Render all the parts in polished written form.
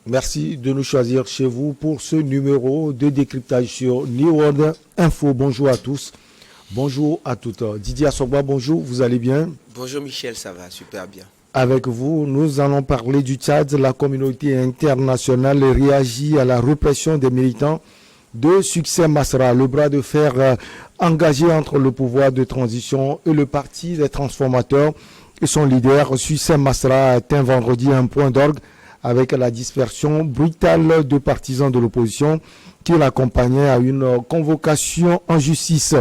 Merci de nous choisir chez vous pour ce numéro de décryptage sur New World Info. Bonjour à tous, bonjour à toutes. Didier Assogba, bonjour, vous allez bien? Bonjour Michel, ça va super bien. Avec vous, nous allons parler du Tchad. La communauté internationale réagit à la répression des militants de Succès Masra, le bras de fer engagé entre le pouvoir de transition et le parti des transformateurs et son leader. Succès Masra a atteint vendredi un point d'orgue avec la dispersion brutale de partisans de l'opposition qui l'accompagnaient à une convocation en justice.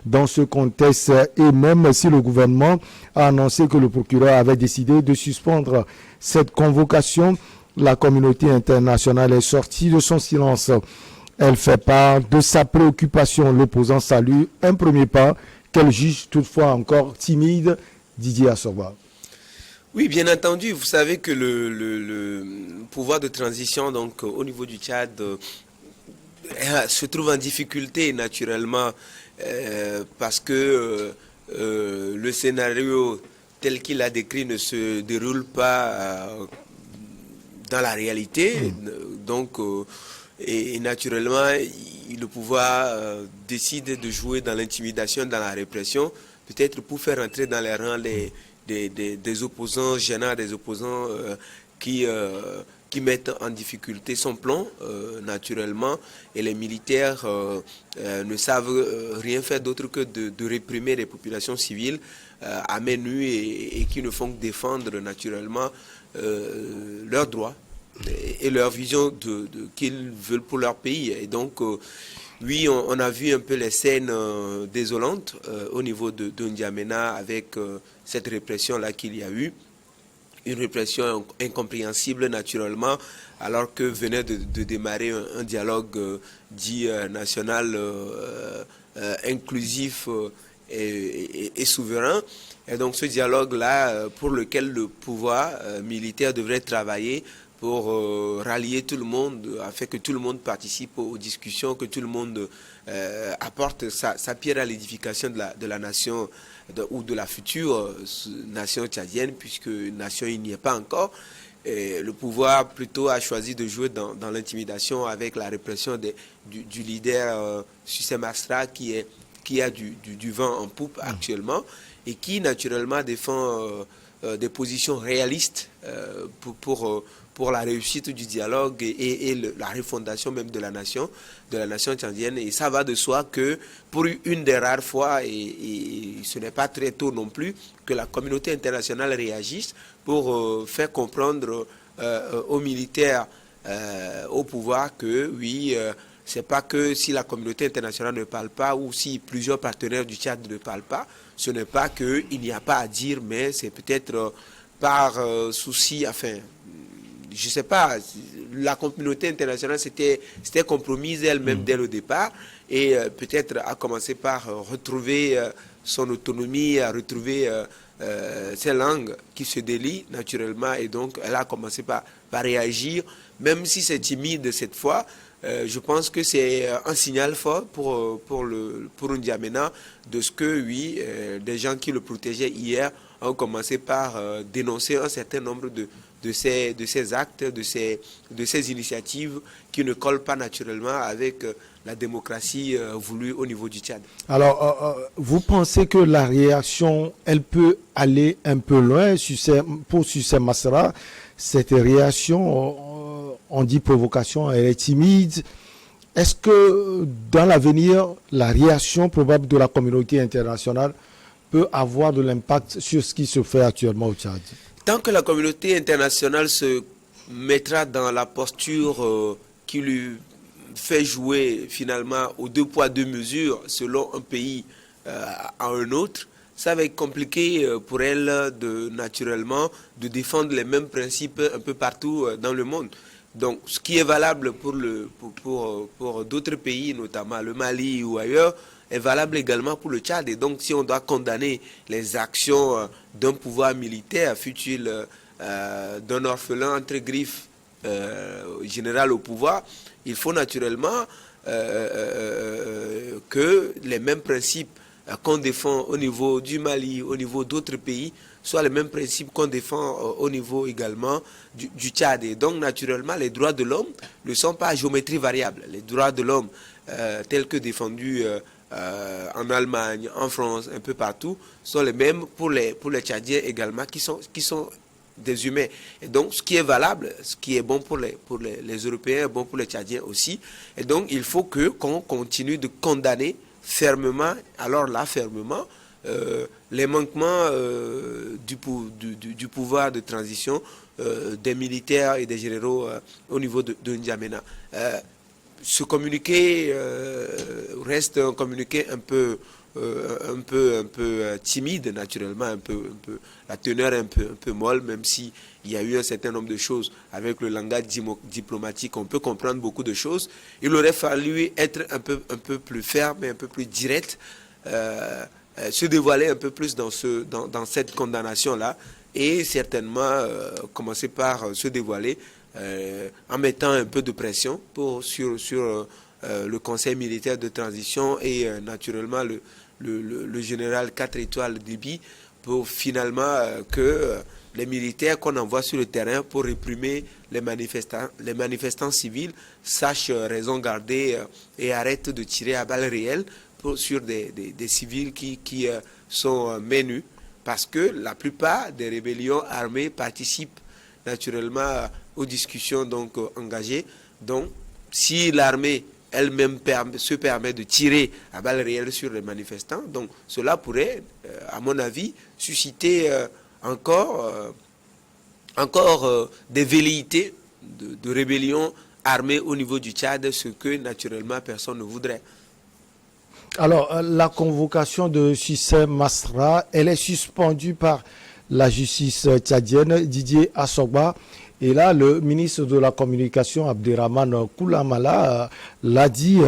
Dans ce contexte, et même si le gouvernement a annoncé que le procureur avait décidé de suspendre cette convocation, la communauté internationale est sortie de son silence. Elle fait part de sa préoccupation. L'opposant salue un premier pas qu'elle juge toutefois encore timide. Didier Assogba. Oui, bien entendu, vous savez que le pouvoir de transition donc au niveau du Tchad se trouve en difficulté naturellement parce que le scénario tel qu'il a décrit ne se déroule pas dans la réalité. Donc, et naturellement, le pouvoir décide de jouer dans l'intimidation, dans la répression, peut-être pour faire entrer dans les rangs des opposants gênants, des opposants qui mettent en difficulté son plan, naturellement, et les militaires ne savent rien faire d'autre que de réprimer les populations civiles à main nue et qui ne font que défendre naturellement leurs droits et leur vision qu'ils veulent pour leur pays. Et donc, oui, on a vu un peu les scènes désolantes au niveau de N'Djamena avec cette répression-là qu'il y a eu. Une répression incompréhensible naturellement, alors que venait de démarrer un dialogue dit national inclusif et souverain. Et donc ce dialogue-là, pour lequel le pouvoir militaire devrait travailler pour rallier tout le monde, afin que tout le monde participe aux discussions, que tout le monde apporte sa pierre à l'édification de la nation ou de la future nation tchadienne, puisque nation il n'y est pas encore. Et le pouvoir plutôt a choisi de jouer dans l'intimidation avec la répression du leader Succès Masra qui a du vent en poupe actuellement et qui naturellement défend des positions réalistes pour la réussite du dialogue et la refondation même de la nation tchadienne. Et ça va de soi que pour une des rares fois, et ce n'est pas très tôt non plus, que la communauté internationale réagisse pour faire comprendre aux militaires, au pouvoir que oui, c'est pas que si la communauté internationale ne parle pas ou si plusieurs partenaires du Tchad ne parlent pas, ce n'est pas qu'il n'y a pas à dire, mais c'est peut-être par souci, enfin, je ne sais pas, la communauté internationale s'était compromise elle-même dès le départ et peut-être a commencé par retrouver son autonomie, à retrouver ses langues qui se délient naturellement et donc elle a commencé par réagir, même si c'est timide cette fois. Je pense que c'est un signal fort pour N'Djamena de ce que, oui, des gens qui le protégeaient hier ont commencé par dénoncer un certain nombre de ces actes, de ces initiatives qui ne collent pas naturellement avec la démocratie voulue au niveau du Tchad. Alors, vous pensez que la réaction, elle peut aller un peu loin pour Succès Masra? Cette réaction, on dit provocation, elle est timide. Est-ce que dans l'avenir, la réaction probable de la communauté internationale peut avoir de l'impact sur ce qui se fait actuellement au Tchad? Tant que la communauté internationale se mettra dans la posture qui lui fait jouer finalement aux deux poids, deux mesures selon un pays à un autre, ça va être compliqué pour elle naturellement de défendre les mêmes principes un peu partout dans le monde. Donc ce qui est valable pour d'autres pays, notamment le Mali ou ailleurs, est valable également pour le Tchad. Et donc si on doit condamner les actions d'un pouvoir militaire, fut-il d'un orphelin entre griffes général au pouvoir, il faut naturellement que les mêmes principes qu'on défend au niveau du Mali, au niveau d'autres pays, soient les mêmes principes qu'on défend au niveau également du Tchad. Et donc, naturellement, les droits de l'homme ne sont pas à géométrie variable. Les droits de l'homme tels que défendus en Allemagne, en France, un peu partout, sont les mêmes pour les Tchadiens également, qui sont des humains. Et donc, ce qui est valable, ce qui est bon pour les Européens, est bon pour les Tchadiens aussi. Et donc, il faut qu'on continue de condamner fermement, alors là, fermement, les manquements du pouvoir de transition des militaires et des généraux au niveau de N'Djamena. Ce communiqué reste un communiqué un peu timide, naturellement, la teneur est un peu molle, même si il y a eu un certain nombre de choses avec le langage diplomatique, on peut comprendre beaucoup de choses. Il aurait fallu être un peu plus ferme et un peu plus direct, se dévoiler un peu plus dans cette condamnation-là, et certainement commencer par se dévoiler en mettant un peu de pression sur le conseil militaire de transition et naturellement le général 4 étoiles Déby, pour finalement que les militaires qu'on envoie sur le terrain pour réprimer les manifestants civils sachent raison garder et arrêtent de tirer à balles réelles sur des civils qui sont menus, parce que la plupart des rébellions armées participent naturellement aux discussions donc engagées. Donc, si l'armée elle-même se permet de tirer à balles réelles sur les manifestants, donc cela pourrait, à mon avis, susciter encore des velléités de rébellion armée au niveau du Tchad, ce que naturellement personne ne voudrait. Alors, la convocation de Sucé Masra, elle est suspendue par la justice tchadienne, Didier Assogba. Et là, le ministre de la Communication, Abderrahmane Koulamala, l'a dit,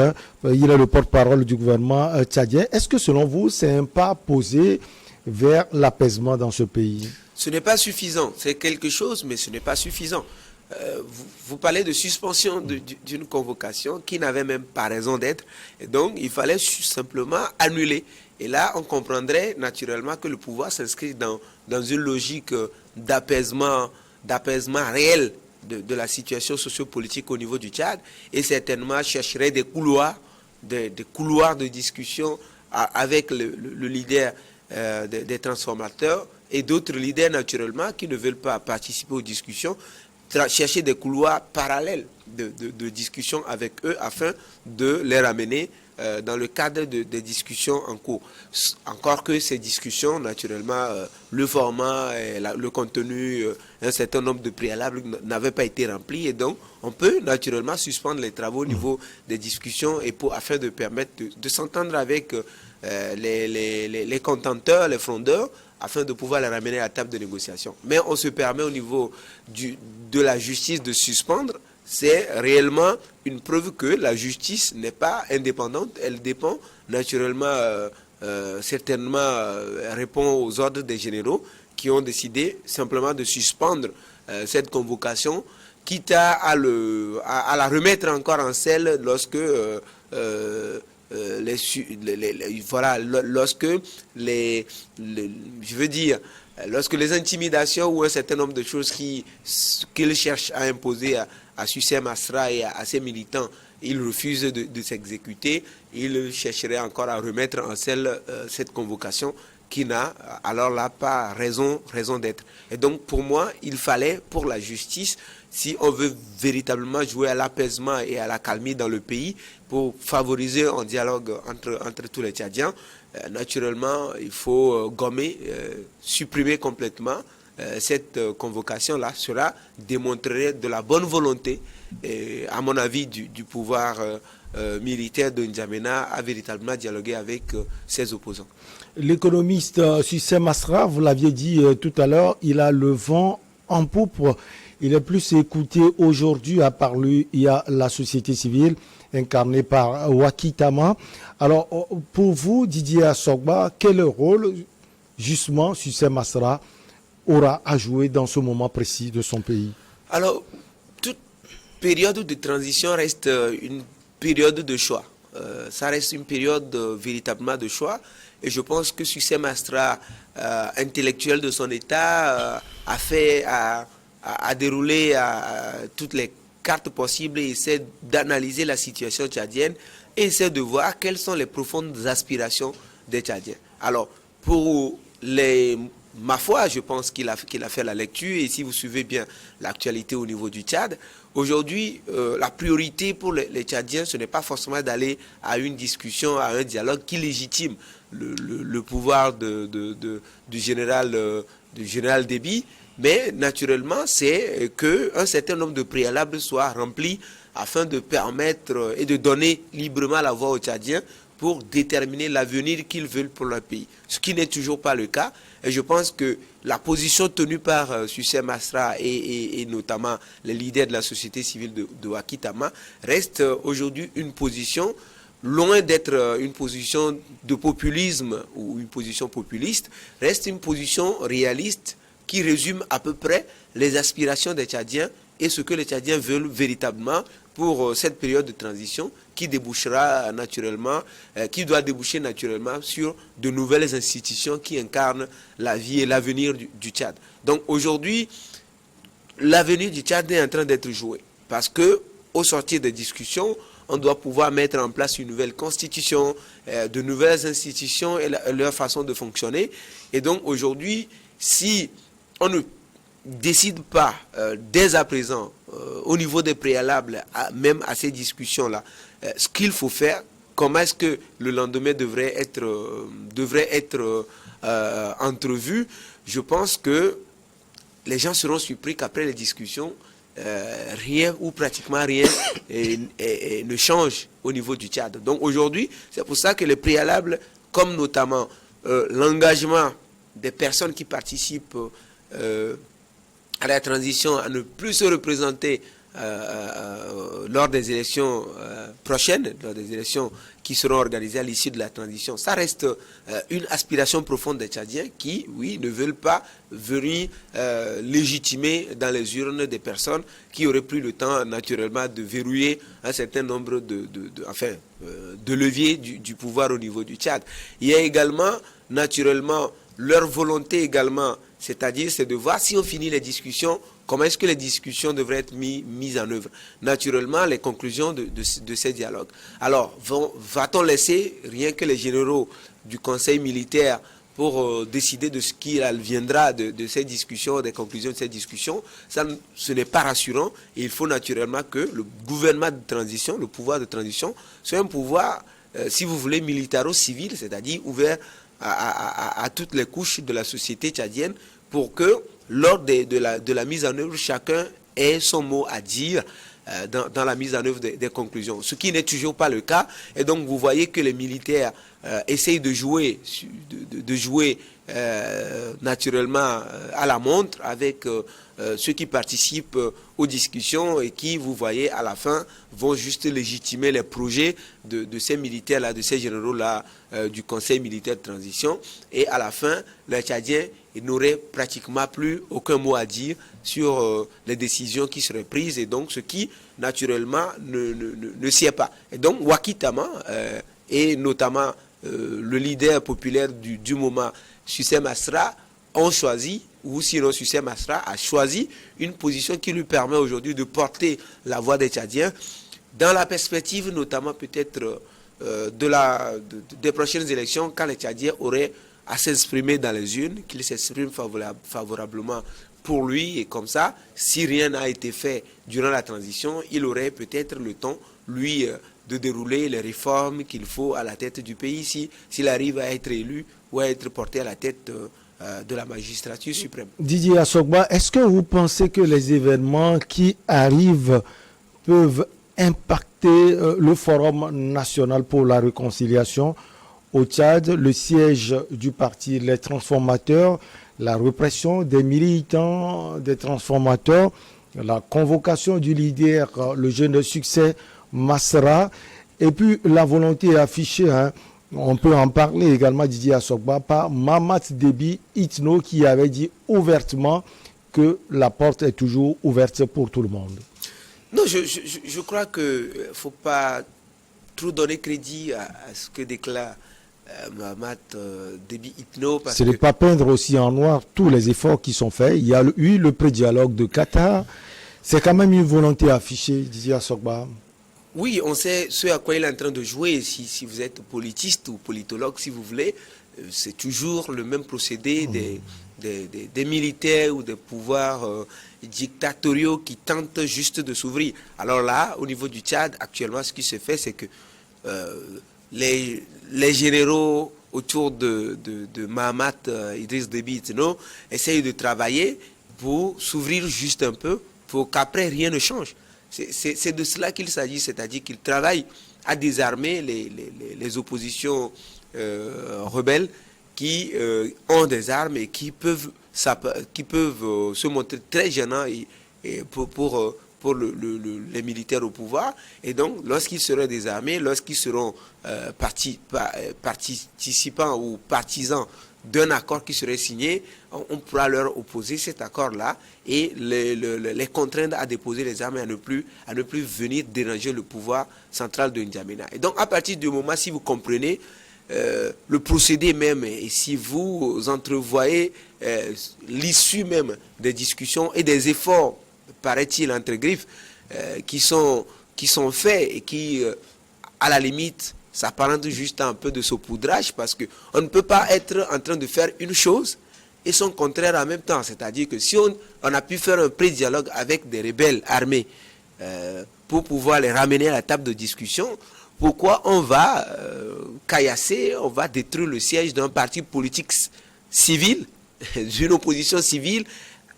il est le porte-parole du gouvernement tchadien. Est-ce que selon vous, c'est un pas posé vers l'apaisement dans ce pays? Ce n'est pas suffisant. C'est quelque chose, mais ce n'est pas suffisant. Vous parlez de suspension d'une convocation qui n'avait même pas raison d'être. Et donc, il fallait simplement annuler. Et là, on comprendrait naturellement que le pouvoir s'inscrit dans une logique d'apaisement réel de la situation sociopolitique au niveau du Tchad, et certainement chercherait des couloirs de discussion avec le leader des transformateurs et d'autres leaders naturellement qui ne veulent pas participer aux discussions, chercher des couloirs parallèles de discussion avec eux afin de les ramener dans le cadre des discussions en cours. Encore que ces discussions, naturellement, le format, le contenu, un certain nombre de préalables n'avaient pas été remplis, et donc on peut naturellement suspendre les travaux au niveau des discussions afin de permettre de s'entendre avec les contenteurs, les frondeurs, afin de pouvoir les ramener à la table de négociation. Mais on se permet au niveau de la justice de suspendre. C'est réellement une preuve que la justice n'est pas indépendante. Elle dépend naturellement, certainement, répond aux ordres des généraux qui ont décidé simplement de suspendre cette convocation, quitte à la remettre encore en selle lorsque lorsque les intimidations ou un certain nombre de choses qu'ils cherchent à imposer à Sucé Masra et à ses militants, ils refusent de s'exécuter, ils chercheraient encore à remettre en selle cette convocation qui n'a alors là pas raison d'être. Et donc pour moi, il fallait pour la justice, si on veut véritablement jouer à l'apaisement et à la calmie dans le pays, pour favoriser un dialogue entre tous les Tchadiens, naturellement, il faut gommer, supprimer complètement cette convocation-là. Cela démontrerait de la bonne volonté, à mon avis, du pouvoir militaire de N'Djamena à véritablement dialoguer avec ses opposants. L'économiste Sucé Masra, vous l'aviez dit tout à l'heure, il a le vent en poupe. Il est plus écouté aujourd'hui, à part lui, il y a la société civile incarnée par Wakitama. Alors, pour vous, Didier Assogba, quel rôle, justement, Sucé Masra aura à jouer dans ce moment précis de son pays? Alors, toute période de transition reste une période de choix. Ça reste une période véritablement de choix. Et je pense que Succès Masra, intellectuel de son état, a déroulé toutes les cartes possibles et essaie d'analyser la situation tchadienne et essaie de voir quelles sont les profondes aspirations des Tchadiens. Alors, pour ma foi, je pense qu'il a fait la lecture et si vous suivez bien l'actualité au niveau du Tchad, aujourd'hui, la priorité pour les Tchadiens, ce n'est pas forcément d'aller à une discussion, à un dialogue qui légitime le pouvoir du général Déby, mais naturellement, c'est qu'un certain nombre de préalables soient remplis afin de permettre et de donner librement la voix aux Tchadiens pour déterminer l'avenir qu'ils veulent pour leur pays. Ce qui n'est toujours pas le cas. Et je pense que la position tenue par Succès Masra et notamment les leaders de la société civile de Wakitama reste aujourd'hui une position loin d'être une position de populisme ou une position populiste, reste une position réaliste qui résume à peu près les aspirations des Tchadiens et ce que les Tchadiens veulent véritablement pour cette période de transition qui débouchera naturellement, qui doit déboucher naturellement sur de nouvelles institutions qui incarnent la vie et l'avenir du Tchad. Donc aujourd'hui, l'avenir du Tchad est en train d'être joué parce que au sortir des discussions, on doit pouvoir mettre en place une nouvelle constitution, de nouvelles institutions et leur façon de fonctionner. Et donc aujourd'hui, si on ne décide pas dès à présent, au niveau des préalables, même à ces discussions-là, ce qu'il faut faire, comment est-ce que le lendemain devrait être entrevu, je pense que les gens seront surpris qu'après les discussions, rien ou pratiquement rien ne change au niveau du Tchad. Donc aujourd'hui, c'est pour ça que les préalables, comme notamment l'engagement des personnes qui participent à la transition à ne plus se représenter lors des élections prochaines, lors des élections qui seront organisées à l'issue de la transition. Ça reste une aspiration profonde des Tchadiens qui, oui, ne veulent pas venir légitimer dans les urnes des personnes qui auraient pris le temps naturellement de verrouiller un certain nombre de leviers du pouvoir au niveau du Tchad. Il y a également, naturellement, leur volonté également, c'est-à-dire c'est de voir si on finit les discussions, comment est-ce que les discussions devraient être mises en œuvre. Naturellement, les conclusions de ces dialogues. Alors, va-t-on laisser rien que les généraux du Conseil militaire pour décider de ce qui viendra de ces discussions, des conclusions de ces discussions? Ça, ce n'est pas rassurant. Et il faut naturellement que le gouvernement de transition, le pouvoir de transition, soit un pouvoir, si vous voulez, militaro-civil, c'est-à-dire ouvert à toutes les couches de la société tchadienne pour que lors de la mise en œuvre, chacun ait son mot à dire dans la mise en œuvre des conclusions. Ce qui n'est toujours pas le cas. Et donc vous voyez que les militaires essayent de jouer naturellement à la montre avec ceux qui participent aux discussions et qui, vous voyez, à la fin, vont juste légitimer les projets de ces militaires-là, de ces généraux-là du Conseil militaire de transition. Et à la fin, les Tchadiens n'auraient pratiquement plus aucun mot à dire sur les décisions qui seraient prises et donc ce qui, naturellement, ne sied pas. Et donc, Wakitama, et notamment le leader populaire du moment, Succès Masra, ont choisi, ou sinon Succès Masra a choisi une position qui lui permet aujourd'hui de porter la voix des Tchadiens dans la perspective notamment peut-être des prochaines élections quand les Tchadiens auraient à s'exprimer dans les urnes, qu'ils s'expriment favorablement pour lui et comme ça, si rien n'a été fait durant la transition, il aurait peut-être le temps, lui, de dérouler les réformes qu'il faut à la tête du pays s'il arrive à être élu ou à être porté à la tête de la magistrature suprême. Didier Assogba, est-ce que vous pensez que les événements qui arrivent peuvent impacter le Forum national pour la réconciliation au Tchad, le siège du parti Les Transformateurs, la répression des militants des transformateurs, la convocation du leader, le jeune Succès Masra, et puis la volonté affichée, on peut en parler également, Didier Assogba, par Mahamat Déby Itno qui avait dit ouvertement que la porte est toujours ouverte pour tout le monde. Non, je crois qu'il ne faut pas trop donner crédit à ce que déclare Mohamed Déby Itno. Ce n'est pas peindre aussi en noir tous les efforts qui sont faits. Il y a eu le pré-dialogue de Qatar. C'est quand même une volonté affichée, Didier Assogba. Oui, on sait ce à quoi il est en train de jouer. Si vous êtes politiste ou politologue, si vous voulez, c'est toujours le même procédé des militaires ou des pouvoirs dictatoriaux qui tentent juste de s'ouvrir. Alors là, au niveau du Tchad, actuellement, ce qui se fait, c'est que les généraux autour de Mahamat Idriss Déby Itno essayent de travailler pour s'ouvrir juste un peu, pour qu'après rien ne change. C'est de cela qu'il s'agit, c'est-à-dire qu'il travaille à désarmer les oppositions rebelles qui ont des armes et qui peuvent se montrer très gênants pour les militaires au pouvoir. Et donc, lorsqu'ils seront désarmés, lorsqu'ils seront participants ou partisans d'un accord qui serait signé, on pourra leur opposer cet accord-là et les contraindre à déposer les armes et à ne plus venir déranger le pouvoir central de N'Djamena. Et donc, à partir du moment, si vous comprenez le procédé même, et si vous entrevoyez l'issue même des discussions et des efforts, paraît-il, entre griffes, qui sont faits et qui, à la limite, s'apparente juste à un peu de saupoudrage, parce qu'on ne peut pas être en train de faire une chose et son contraire en même temps. C'est-à-dire que si on a pu faire un pré-dialogue avec des rebelles armés pour pouvoir les ramener à la table de discussion, pourquoi on va caillasser, on va détruire le siège d'un parti politique civil, d'une opposition civile,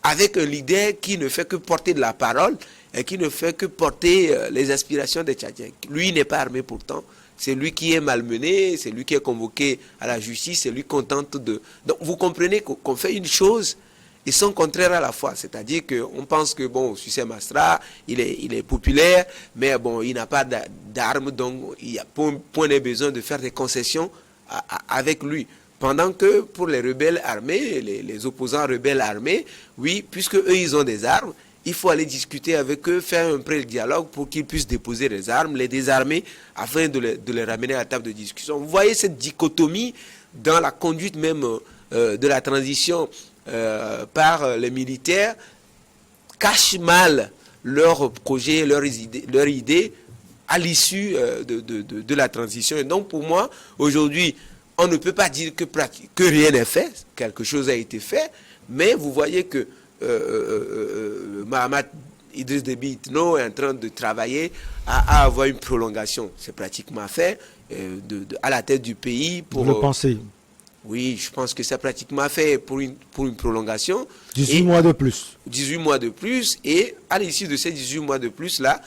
avec un leader qui ne fait que porter de la parole et qui ne fait que porter les aspirations des Tchadiens. Lui n'est pas armé pourtant. C'est lui qui est malmené, c'est lui qui est convoqué à la justice, c'est lui qu'on tente de... Donc vous comprenez qu'on fait une chose et son contraire à la fois. C'est-à-dire qu'on pense que, bon, Sucé Masra, il est populaire, mais bon, il n'a pas d'armes, donc il y a point de besoin de faire des concessions avec lui. Pendant que pour les rebelles armés, les opposants rebelles armés, oui, puisque eux, ils ont des armes, il faut aller discuter avec eux, faire un pré-dialogue pour qu'ils puissent déposer les armes, les désarmer, afin de les ramener à la table de discussion. Vous voyez cette dichotomie dans la conduite même de la transition par les militaires, cache mal leurs projets, leurs idées à l'issue de la transition. Et donc pour moi, aujourd'hui, on ne peut pas dire que rien n'est fait, quelque chose a été fait, mais vous voyez que Mohamed Idriss Déby Itno est en train de travailler à avoir une prolongation. C'est pratiquement fait à la tête du pays. Vous le pensez? Oui, je pense que c'est pratiquement fait pour une prolongation. 18 mois de plus. 18 mois de plus. Et à l'issue de ces 18 mois de plus, là,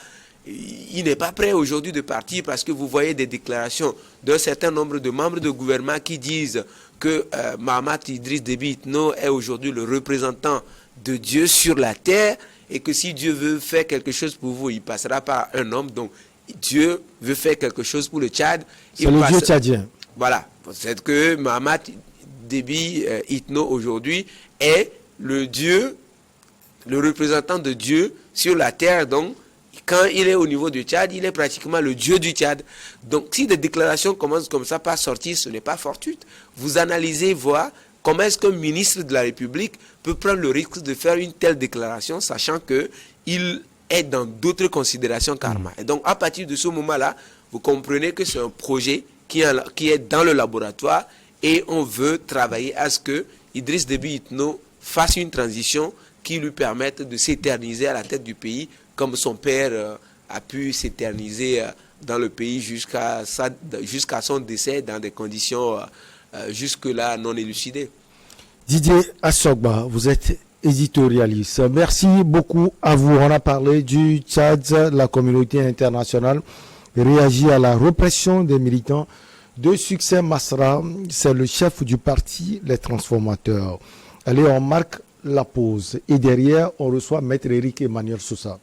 il n'est pas prêt aujourd'hui de partir parce que vous voyez des déclarations d'un certain nombre de membres de gouvernement qui disent que Mohamed Idriss Déby Itno est aujourd'hui le représentant de Dieu sur la terre et que si Dieu veut faire quelque chose pour vous, il passera par un homme. Donc Dieu veut faire quelque chose pour le Tchad. C'est le Dieu tchadien. Voilà. C'est que Mohamed Déby Itno aujourd'hui est le Dieu, le représentant de Dieu sur la terre. Donc quand il est au niveau du Tchad, il est pratiquement le Dieu du Tchad. Donc si des déclarations commencent comme ça par sortir, ce n'est pas fortuit. Vous analysez, voir comment est-ce qu'un ministre de la République peut prendre le risque de faire une telle déclaration, sachant qu'il est dans d'autres considérations karma. Et donc, à partir de ce moment-là, vous comprenez que c'est un projet qui est dans le laboratoire et on veut travailler à ce que Idriss Déby Itno fasse une transition qui lui permette de s'éterniser à la tête du pays, comme son père a pu s'éterniser dans le pays jusqu'à son décès dans des conditions jusque-là non élucidées. Didier Assogba, vous êtes éditorialiste. Merci beaucoup à vous. On a parlé du Tchad, la communauté internationale réagit à la répression des militants de Succès Masra. C'est le chef du parti Les Transformateurs. Allez, on marque la pause et derrière, on reçoit Maître Eric Emmanuel Sousa.